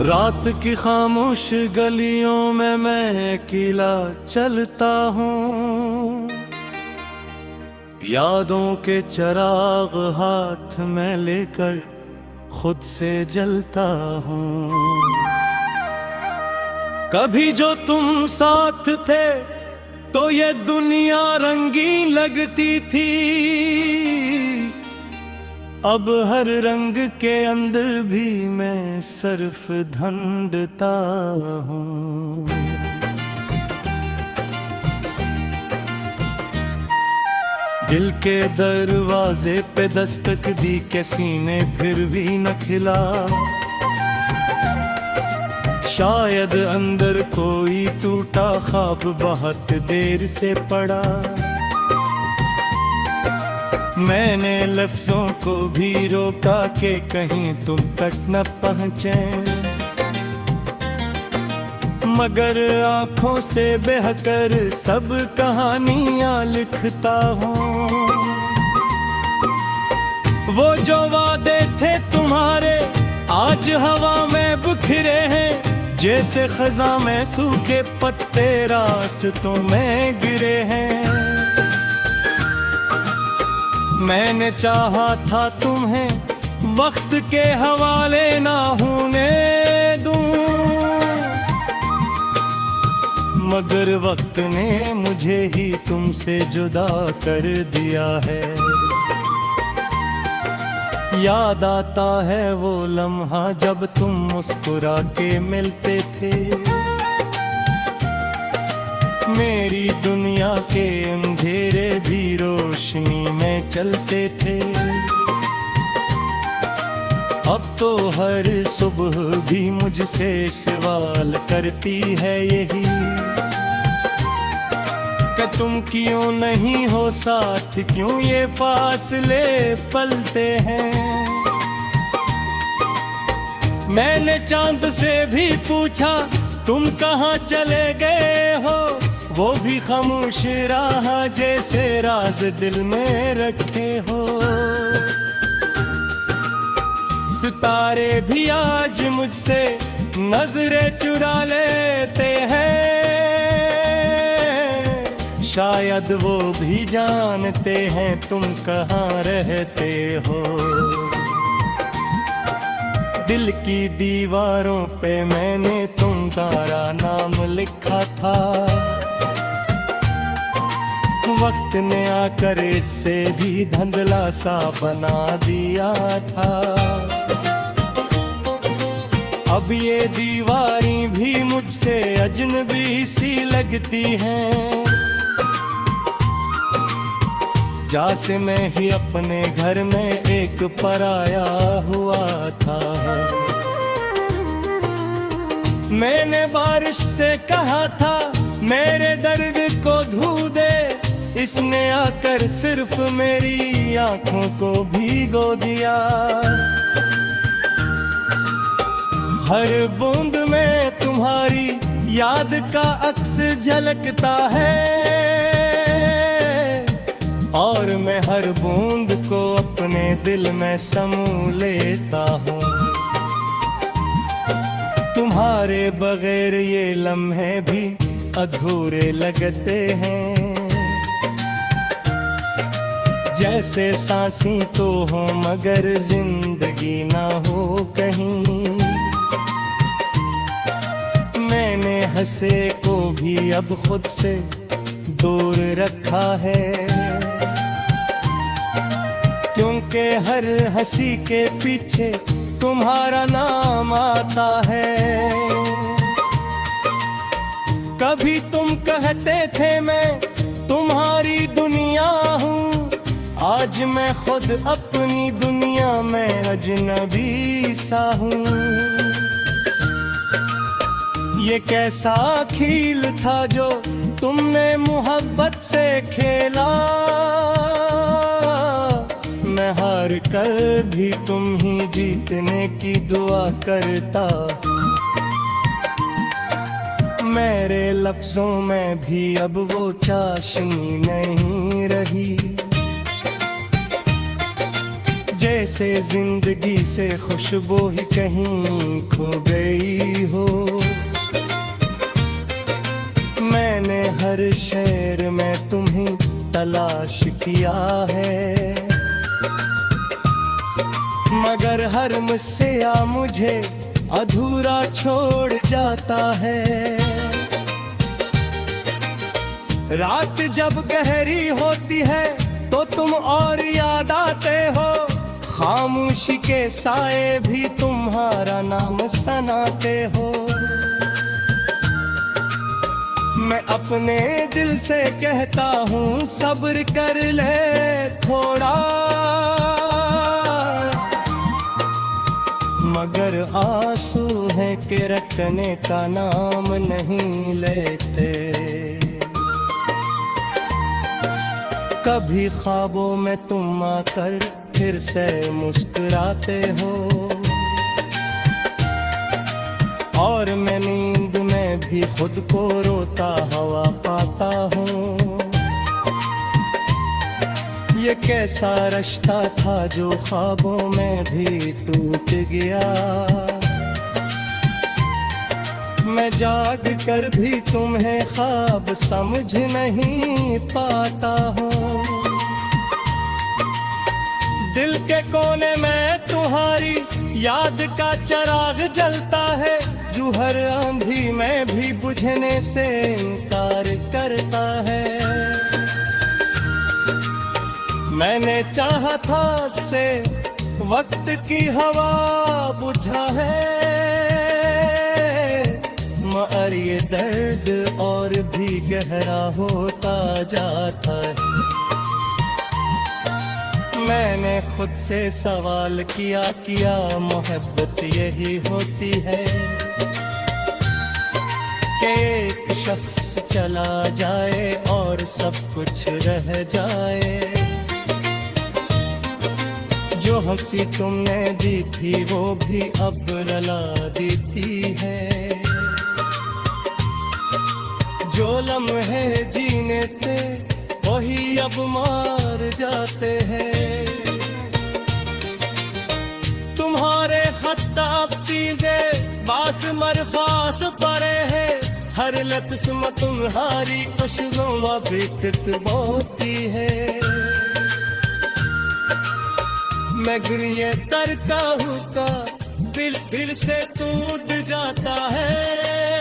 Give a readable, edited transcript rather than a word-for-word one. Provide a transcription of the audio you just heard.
रात की खामोश गलियों में मैं अकेला चलता हूँ, यादों के चिराग हाथ में लेकर खुद से जलता हूँ। कभी जो तुम साथ थे तो ये दुनिया रंगीन लगती थी, अब हर रंग के अंदर भी मैं सिर्फ ढूंढता हूँ। दिल के दरवाजे पे दस्तक दी के सीने फिर भी न खिला, शायद अंदर कोई टूटा ख्वाब बहुत देर से पड़ा। मैंने लफ्जों को भी रोका कि कहीं तुम तक न पहुँचे, मगर आंखों से बहकर सब कहानियां लिखता हूँ। वो जो वादे थे तुम्हारे आज हवा में बिखरे हैं, जैसे खज़ां में सूखे पत्ते रास्तों में गिरे हैं। मैंने चाहा था तुम्हें वक्त के हवाले ना होने दूं, मगर वक्त ने मुझे ही तुमसे जुदा कर दिया है। याद आता है वो लम्हा जब तुम मुस्कुरा के मिलते थे, मेरी दुनिया के अंधेरे भी रोशनी में चलते थे। अब तो हर सुबह भी मुझसे सवाल करती है यही कि तुम क्यों नहीं हो साथ, क्यों ये फासले पलते हैं। मैंने चांद से भी पूछा तुम कहाँ चले गए हो, वो भी खामोश रहा जैसे राज दिल में रखे हो। सितारे भी आज मुझसे नजरें चुरा लेते हैं, शायद वो भी जानते हैं तुम कहाँ रहते हो। दिल की दीवारों पे मैंने तुम्हारा नाम लिखा था, वक्त ने आकर इससे भी धुंधला सा बना दिया था। अब ये दीवारें भी मुझसे अजनबी सी लगती हैं, जैसे मैं ही अपने घर में एक पराया हुआ था। मैंने बारिश से कहा था मेरे दर्द को धो दे, इसने आकर सिर्फ मेरी आंखों को भिगो दिया। हर बूंद में तुम्हारी याद का अक्स झलकता है, और मैं हर बूंद को अपने दिल में समो लेता हूँ। तुम्हारे बगैर ये लम्हे भी अधूरे लगते हैं, जैसे सांसें तो हो मगर जिंदगी ना हो कहीं। मैंने हंसे को भी अब खुद से दूर रखा है, क्योंकि हर हंसी के पीछे तुम्हारा नाम आता है। कभी तुम कहते थे मैं तुम्हारी दुनिया हूँ, आज मैं खुद अपनी दुनिया में अजनबी सा हूँ। ये कैसा खेल था जो तुमने मोहब्बत से खेला, मैं हार कर भी तुम ही जीतने की दुआ करता। मेरे लफ्जों में भी अब वो चाशनी नहीं रही, जैसे जिंदगी से खुशबू ही कहीं खो गई हो। मैंने हर शहर में तुम्हें तलाश किया है, मगर हर मुस्सया मुझे अधूरा छोड़ जाता है। रात जब गहरी होती है तो तुम और याद आते हो, खामोशी के साए भी तुम्हारा नाम सनाते हो। मैं अपने दिल से कहता हूँ सब्र कर ले थोड़ा, मगर आंसू है कि रखने का नाम नहीं लेते। कभी ख्वाबों में तुम आकर फिर से मुस्कुराते हो, और मैं नींद में भी खुद को रोता हुआ पाता हूँ। ये कैसा रिश्ता था जो ख्वाबों में भी टूट गया। मैं जाग कर भी तुम्हें ख्वाब समझ नहीं पाता हूँ। दिल के कोने में तुम्हारी याद का चिराग जलता है, जो हर आंधी में भी बुझने से इनकार करता है। मैंने चाहा था से वक्त की हवा बुझा है, मगर ये दर्द और भी गहरा होता जाता है। मैंने खुद से सवाल किया मोहब्बत यही होती है कि एक शख्स चला जाए और सब कुछ रह जाए। जो हंसी तुमने दी थी वो भी अब रुला देती है। जो लम्हे जीने थे वही अब मार जाते हैं। तुम्हारे खत्ताब दे बास मरफास पड़े हैं, हर लत्स्म तुम्हारी खुशनुमा बिकत बोती है। मगर ये तरका हुआ दिल से टूट जाता है।